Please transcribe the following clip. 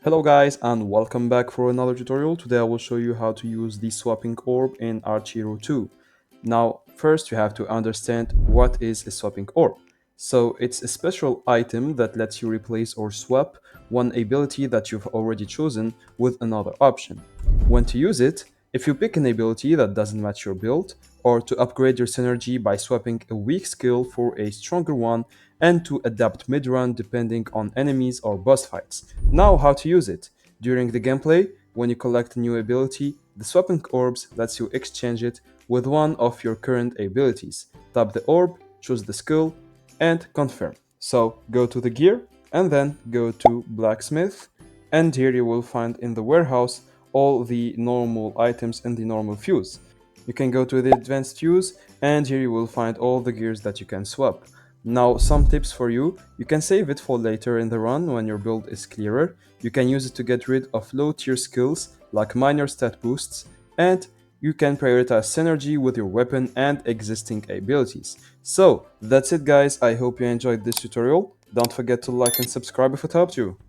Hello guys and welcome back for another tutorial. Today I will show you how to use the Swapping Orb in Archero 2. Now first you have to understand what is a Swapping Orb. So it's a special item that lets you replace or swap one ability that you've already chosen with another option. When to use it, if you pick an ability that doesn't match your build, or to upgrade your synergy by swapping a weak skill for a stronger one, and to adapt mid-run depending on enemies or boss fights. Now how to use it. During the gameplay, when you collect a new ability, the Swapping Orbs lets you exchange it with one of your current abilities. Tap the orb, choose the skill, and confirm. So go to the gear, and then go to Blacksmith, and here you will find in the warehouse all the normal items in the normal fuse. You can go to the advanced fuse, and here you will find all the gears that you can swap. Now, some tips for you. You can save it for later in the run when your build is clearer. You can use it to get rid of low tier skills like minor stat boosts, and you can prioritize synergy with your weapon and existing abilities. So, that's it guys, I hope you enjoyed this tutorial. Don't forget to like and subscribe if it helped you.